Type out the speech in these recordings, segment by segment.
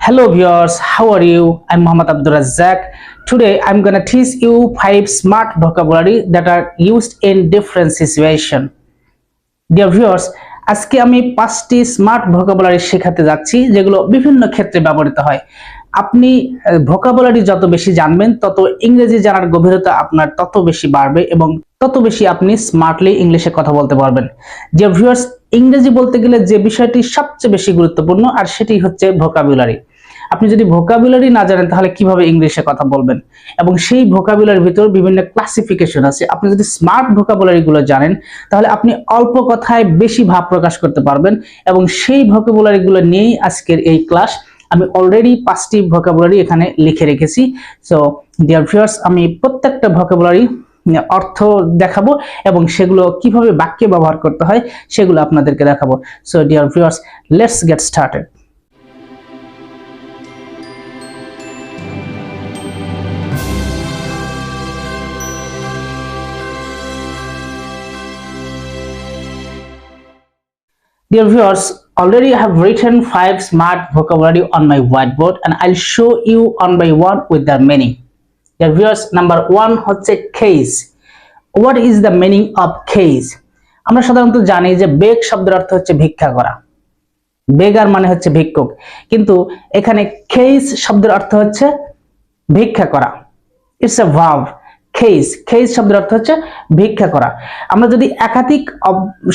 Hello viewers, how are you? I'm Muhammad Abdul Razzaq. Today I'm gonna teach you 5 smart vocabulary that are used in different situation. Dear viewers, আজকে আমি 5টি smart vocabulary শেখাতে যাচ্ছি যেগুলো বিভিন্ন ক্ষেত্রে ব্যবহৃত হয়। আপনি ভোকাবুলারি যত বেশি জানবেন তত ইংরেজি জানার গভীরতা আপনার তত বেশি বাড়বে এবং তত বেশি আপনি স্মার্টলি ইংলিশে কথা বলতে পারবেন। ডিয়ার ভিউয়ার্স, ইংরেজি বলতে গেলে যে বিষয়টি সবচেয়ে বেশি গুরুত্বপূর্ণ আর সেটি হচ্ছে ভোকাবুলারি। আপনি যদি ভোকাবুলারি না জানেন তাহলে কিভাবে ইংলিশে কথা বলবেন, এবং সেই ভোকাবুলারির ভিতর বিভিন্ন ক্লাসিফিকেশন আছে। আপনি যদি স্মার্ট ভোকাবুলারি গুলো জানেন তাহলে আপনি অল্প কথায় বেশি ভাব প্রকাশ করতে পারবেন, এবং সেই ভোকাবুলারি গুলো নিয়েই আজকের এই ক্লাস। আমি অলরেডি 5টি ভোকাবুলারি এখানে লিখে রেখেছি। সো ডিয়ার ভিউয়ার্স, আমি প্রত্যেকটা ভোকাবুলারি অর্থ দেখাবো এবং সেগুলো কিভাবে বাক্যে ব্যবহার করতে হয় সেগুলো আপনাদেরকে দেখাবো। So dear viewers, let's get started. Dear viewers, already I have written 5 smart vocabulary on my whiteboard and I'll show you one by one with their meaning. Dear viewers, number 1 হচ্ছে case. What is the meaning of case? আমরা সাধারণত জানি যে বেগ শব্দের অর্থ হচ্ছে ভিক্ষা করা। বেগার মানে হচ্ছে ভিক্ষুক, কিন্তু এখানে case শব্দের অর্থ হচ্ছে ভিক্ষা করা। It's a verb. কেস শব্দের অর্থ হচ্ছে ভিক্ষা করা। আমরা যদি একাধিক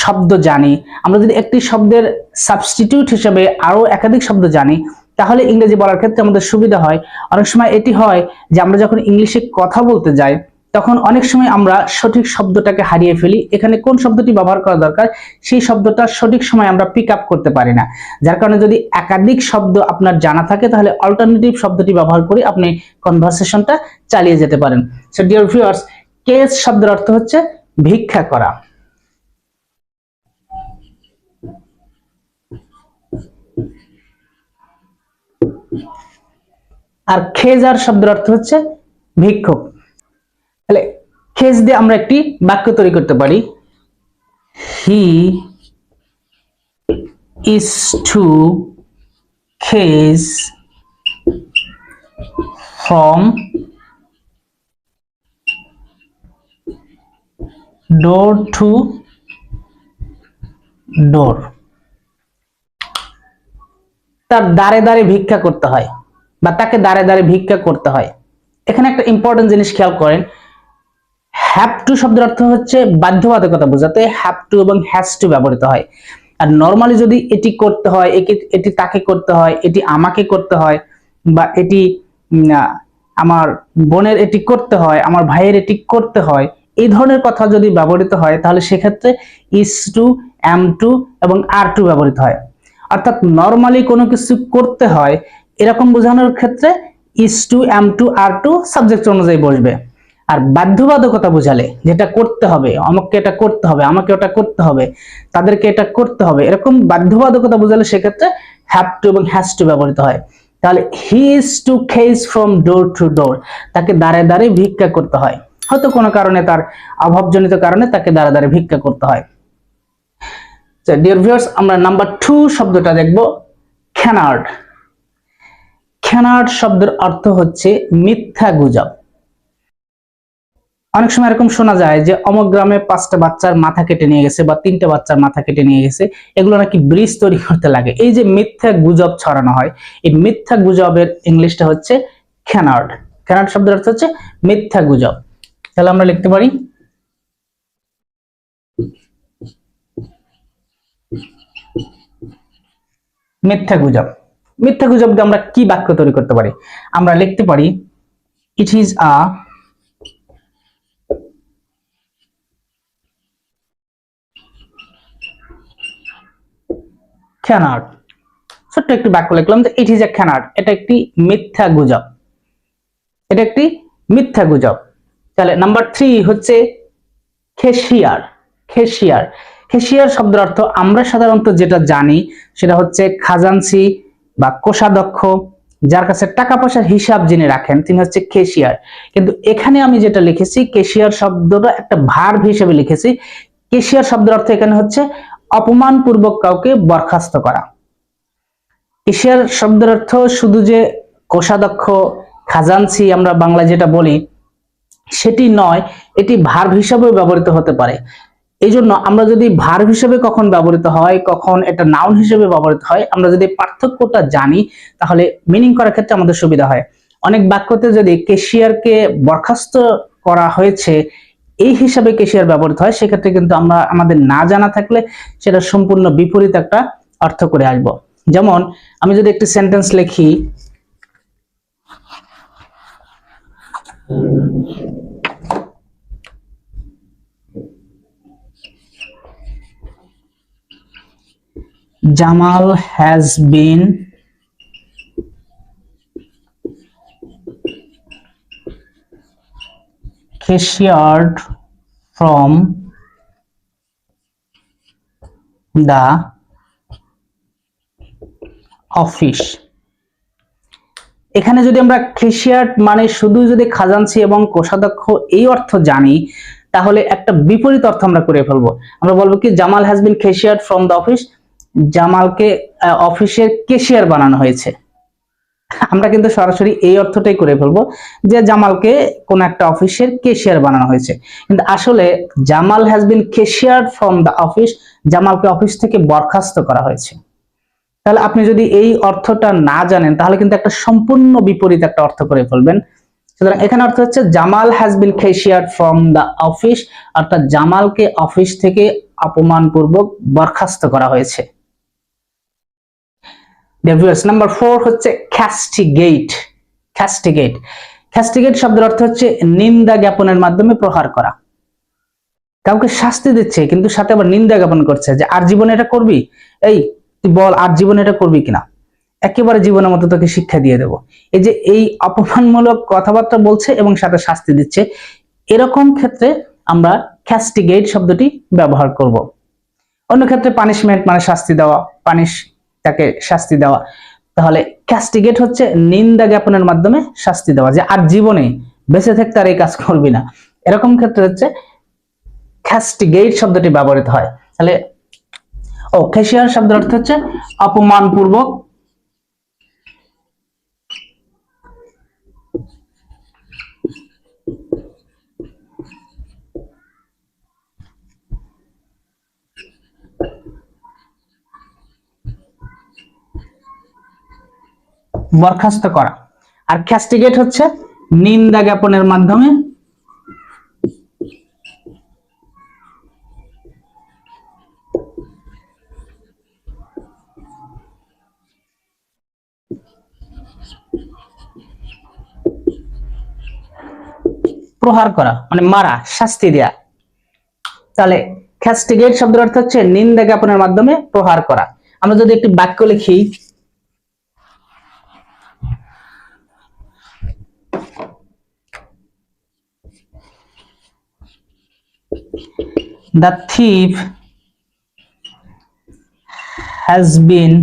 শব্দ জানি, আমরা যদি একটি শব্দের সাবস্টিটিউট হিসেবে আরো একাধিক শব্দ জানি, তাহলে ইংরেজি বলার ক্ষেত্রে আমাদের সুবিধা হয়। অনেক সময় এটি হয় যে আমরা যখন ইংলিশে কথা বলতে যাই তখন অনেক সময় আমরা সঠিক শব্দটাকে হারিয়ে ফেলি। এখানে কোন শব্দটি ব্যবহার করা দরকার সেই শব্দটা সঠিক সময় আমরা পিক আপ করতে পারি না। যার কারণে যদি একাধিক শব্দ আপনার জানা থাকে তাহলে অল্টারনেটিভ শব্দটি ব্যবহার করে আপনি কনভারসেশনটা চালিয়ে যেতে পারেন। সো ডিয়ার ভিউয়ার্স, কেস শব্দের অর্থ হচ্ছে ভিক্ষা করা। আর খেজার শব্দের অর্থ হচ্ছে ভিক্ষুক। তাহলে খেজ দিয়ে আমরা একটি বাক্য তৈরি করতে পারি। He is to cadge from door to door. তার দ্বারে দ্বারে ভিক্ষা করতে হয় বা তাকে দ্বারে দ্বারে ভিক্ষা করতে হয়। এখানে একটা ইম্পর্টেন্ট জিনিস খেয়াল করেন, হ্যাভ টু শব্দের অর্থ হচ্ছে বাধ্যবাধকতা বোঝাতে হ্যাভ টু এবং হ্যাজ টু ব্যবহৃত হয়। আর নরমালি যদি এটি করতে হয়, এটি তাকে করতে হয়, এটি আমাকে করতে হয়, বা এটি আমার বোনের এটি করতে হয়, আমার ভাইয়ের এটি করতে হয়, এই ধরনের কথা যদি ব্যবহৃত হয় তাহলে সেক্ষেত্রে ইজ টু, এম টু এবং আর টু ব্যবহৃত হয়। অর্থাৎ নরমালি কোনো কিছু করতে হয় এরকম বোঝানোর ক্ষেত্রে is to, M two, R two subject অনুযায়ী বসবে। আর বাধ্যবাধকতা বোঝালে যেটা করতে হবে, আমাকে এটা করতে হবে, আমাকে ওটা করতে হবে, তাদেরকে এটা করতে হবে, এরকম বাধ্যবাধকতা বোঝালে সেক্ষেত্রে হ্যাভ টু এবং হ্যাজ টু ব্যবহৃত হয়। তাহলে he is to cadge from door to door, তাকে দ্বারে দ্বারে ভিক্ষা করতে হয়। হয়তো কোনো কারণে, তার অভাবজনিত কারণে তাকে দ্বারে দ্বারে ভিক্ষা করতে হয়। ডিয়ার ভিউয়ার্স, আমরা নাম্বার 2 শব্দটা দেখব, ক্যানার্ড। ক্যানার্ড শব্দের অর্থ হচ্ছে মিথ্যা গুজব। অনেক সময় এরকম শোনা যায় যে অমুক গ্রামে 5টা বাচ্চার মাথা কেটে নিয়ে গেছে বা 3টে বাচ্চার মাথা কেটে নিয়ে গেছে, এগুলো নাকি ব্রিজ তৈরি করতে লাগে। এই যে মিথ্যা গুজব ছড়ানো হয়, এই মিথ্যা গুজবের ইংলিশটা হচ্ছে ক্যানার্ড। ক্যানার্ড শব্দের অর্থ হচ্ছে মিথ্যা গুজব। তাহলে আমরা লিখতে পারি মিথ্যা গুজব। মিথ্যা গুজব দিয়ে আমরা কি বাক্য তৈরি করতে পারি? আমরা লিখতে পারি ইট ইজ আ ক্যানার্ড। ছোট্ট একটি বাক্য লিখলাম যে ইট ইজ এ ক্যানার্ড, এটা একটি মিথ্যা গুজব, এটা একটি মিথ্যা গুজব। তাহলে নাম্বার 3 হচ্ছে ক্যাশিয়ার। ক্যাশিয়ার, ক্যাশিয়ার শব্দের অর্থ আমরা সাধারণত যেটা জানি সেটা হচ্ছে খাজানচি বা কোষাধ্যক্ষ, যার কাছে টাকা পয়সার হিসাব যিনি রাখেন তিনি হচ্ছে ক্যাশিয়ার। কিন্তু এখানে আমি যেটা লিখেছি ক্যাশিয়ার শব্দটা একটা ভার্ব হিসেবে লিখেছি। ক্যাশিয়ার শব্দের অর্থ এখানে হচ্ছে অপমানপূর্বক কাউকে বরখাস্ত করা। ক্যাশিয়ার শব্দের অর্থ শুধু যে কোষাধ্যক্ষ, খাজাঞ্চি আমরা বাংলা যেটা বলি সেটি নয়, এটি ভার্ব হিসাবেও ব্যবহৃত হতে পারে। এই জন্য আমরা যদি ভার্ব হিসেবে কখন ব্যবহৃত হয়, কখন এটা নাউন হিসেবে ব্যবহৃত হয়, আমরা যদি পার্থক্যটা জানি তাহলে মিনিং করার ক্ষেত্রে আমাদের সুবিধা হয়। অনেক বাক্যতে যদি ক্যাশিয়ারকে বরখাস্ত করা হয়েছে এই হিসাবে ক্যাশিয়ার ব্যবহৃত হয়, সেক্ষেত্রে কিন্তু আমরা আমাদের না জানা থাকলে সেটা সম্পূর্ণ বিপরীত একটা অর্থ করে আসব। যেমন আমি যদি একটি সেন্টেন্স লিখি, Jamal has been cashiered from the office। এখানে যদি আমরা ক্যাশিয়ার্ড মানে শুধু যদি খাজাঞ্চি এবং কোষাধ্যক্ষ এই অর্থ জানি তাহলে একটা বিপরীত অর্থ আমরা করে ফেলবো। আমরা বলবো কি Jamal has been cashiered from the office, জামালকে অফিসের ক্যাশিয়ার বানানো হয়েছে। আমরা কিন্তু সরাসরি এই অর্থটাই করে ফেলবো যে জামালকে কোন একটা অফিসের ক্যাশিয়ার বানানো হয়েছে, কিন্তু আসলে Jamal has been cashiered from the office, জামালকে অফিস থেকে বরখাস্ত করা হয়েছে। তাহলে আপনি যদি এই অর্থটা না জানেন তাহলে কিন্তু একটা সম্পূর্ণ বিপরীত একটা অর্থ করে ফেলবেন। সুতরাং এখানে অর্থ হচ্ছে Jamal has been cashiered from the office, অর্থাৎ জামালকে অফিস থেকে অপমানপূর্বক বরখাস্ত করা হয়েছে। নাম্বার 4 হচ্ছে ক্যাস্টিগেট। ক্যাস্টিগেট, ক্যাস্টিগেট শব্দের অর্থ হচ্ছে নিন্দা জ্ঞাপনের মাধ্যমে প্রহার করা। কাউকে শাস্তি দিচ্ছে কিন্তু সাথে আবার নিন্দা জ্ঞাপন করছে যে আর জীবনে এটা করবি, এই তুই বল আর জীবনে এটা করবি কিনা, একেবারে জীবনের মতো তোকে শিক্ষা দিয়ে দেব। এই যে এই অপমানমূলক কথাবার্তা বলছে এবং সাথে শাস্তি দিচ্ছে, এরকম ক্ষেত্রে আমরা ক্যাস্টিগেট শব্দটি ব্যবহার করব। অন্য ক্ষেত্রে পানিশমেন্ট মানে শাস্তি দেওয়া, তাকে শাস্তি দেওয়া। তাহলে ক্যাস্টিগেট হচ্ছে নিন্দা জ্ঞাপনের মাধ্যমে শাস্তি দেওয়া, যে আর জীবনে বেঁচে থাকতে আর এই কাজ করবি না, এরকম ক্ষেত্রে হচ্ছে ক্যাস্টিগেট শব্দটি ব্যবহৃত হয়। তাহলে ক্যাশিয়ার শব্দের অর্থ হচ্ছে অপমানপূর্বক বরখাস্ত করা, আর ক্যাস্টিগেট হচ্ছে নিন্দা জ্ঞাপনের মাধ্যমে প্রহার করা, মানে মারা, শাস্তি দেয়া। তাহলে ক্যাস্টিগেট শব্দের অর্থ হচ্ছে নিন্দা জ্ঞাপনের মাধ্যমে প্রহার করা। আমরা যদি একটি বাক্য লিখি, The thief has been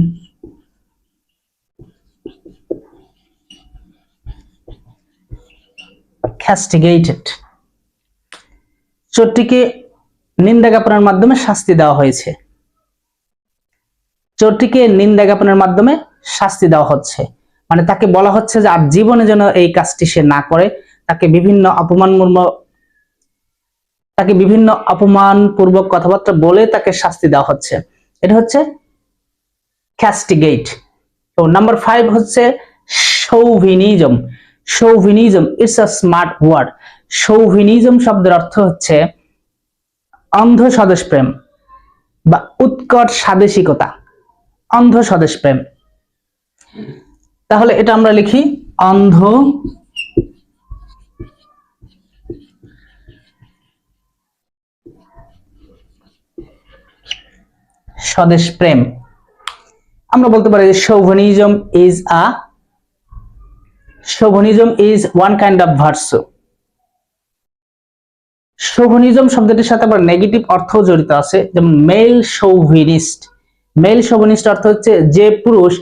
castigated। চোরটিকে নিন্দা জ্ঞাপনের মাধ্যমে শাস্তি দেওয়া হয়েছে। চোরটিকে নিন্দা জ্ঞাপনের মাধ্যমে শাস্তি দেওয়া হচ্ছে, মানে তাকে বলা হচ্ছে যে আর জীবনে যেন এই কাজটি সে না করে, তাকে বিভিন্ন অপমানপূর্বক কথাবার্তা বলে তাকে শাস্তি দেওয়া হচ্ছে। এটা হচ্ছে ক্যাস্টিগেট। তো নাম্বার 5 হচ্ছে শৌভিনিজম। শৌভিনিজম ইটস আ স্মার্ট ওয়ার্ড। শৌভিনিজম শব্দের অর্থ হচ্ছে অন্ধ স্বদেশ প্রেম বা উৎকট স্বাদেশিকতা, অন্ধ স্বদেশ প্রেম। তাহলে এটা আমরা লিখি অন্ধ স্বদেশ প্রেম। আমরা বলতে পারি chauvinism is one kind of virtue। chauvinism শব্দটির সাথে আবার নেগেটিভ অর্থ জড়িত আছে, যেমন মেল chauvinist। মেল chauvinist অর্থ হচ্ছে যে পুরুষ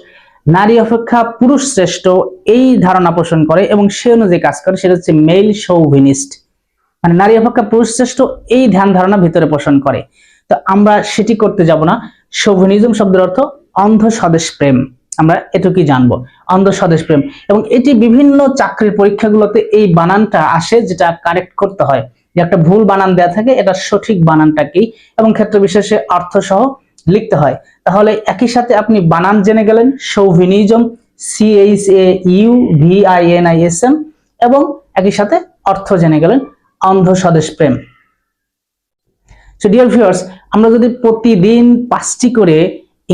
নারী অপেক্ষা পুরুষ শ্রেষ্ঠ এই ধারণা পোষণ করে এবং সে অনুযায়ী কাজ করে, সেটা হচ্ছে মেল chauvinist, মানে নারী অপেক্ষা পুরুষ শ্রেষ্ঠ এই ধ্যান ধারণা ভিতরে পোষণ করে। তো আমরা সেটি করতে যাব না। chauvinism শব্দের অর্থ অন্ধ স্বদেশ প্রেম। আমরা এটুকুই জানবো, অন্ধ স্বদেশ প্রেম। এবং এটি বিভিন্ন চাকরির পরীক্ষাগুলোতে এই বানানটা আসে, যেটা কারেক্ট করতে হয়, যে একটা ভুল বানান দেয়া থাকে, এটা সঠিক বানানটা কি, এবং ক্ষেত্র বিশেষে অর্থ সহ লিখতে হয়। তাহলে একই সাথে আপনি বানান জেনে গেলেন, শৌভিনিজম, CHAUVINISM, এবং একই সাথে অর্থ জেনে গেলেন, অন্ধ স্বদেশ প্রেম। সো ডিয়ার ভিউয়ার্স, আমরা যদি প্রতিদিন 5টি করে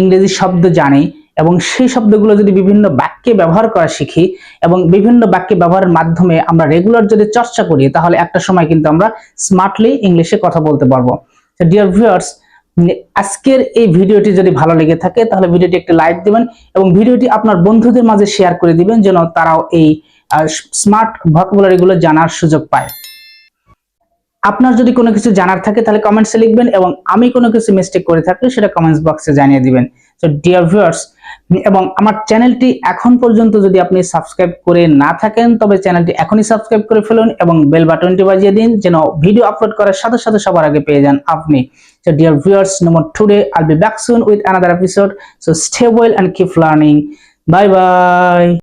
ইংরেজি শব্দ জানি এবং সেই শব্দগুলো যদি বিভিন্ন বাক্যে ব্যবহার করা শিখি এবং বিভিন্ন বাক্যে ব্যবহারের মাধ্যমে আমরা রেগুলার যদি চর্চা করি, তাহলে একটা সময় কিন্তু আমরা স্মার্টলি ইংলিশে কথা বলতে পারবো। সো ডিয়ার ভিউয়ার্স, আজকের এই ভিডিওটি যদি ভালো লেগে থাকে তাহলে ভিডিওটি একটি লাইক দিবেন এবং ভিডিওটি আপনার বন্ধুদের মাঝে শেয়ার করে দিবেন, যেন তারাও এই স্মার্ট ভোকাবুলারি গুলো জানার সুযোগ পায়। আপনার যদি কোনো কিছু জানার থাকে তাহলে কমেন্টসে লিখবেন, এবং আমি কোনো কিছু মিস্টেক করে থাকলে সেটা কমেন্টস বক্সে জানিয়ে দিবেন। সো ডিয়ার ভিউয়ার্স, এবং আমার চ্যানেলটি এখন পর্যন্ত যদি আপনি সাবস্ক্রাইব করে না থাকেন, তবে চ্যানেলটি এখনই সাবস্ক্রাইব করে ফেলুন এবং বেল বাটনটি বাজিয়ে দিন, যেন ভিডিও আপলোড করার সাথে সাথে সবার আগে পেয়ে যান আপনি। So dear viewers, no more today. I'll be back soon with another episode. So stay well and keep learning. Bye bye.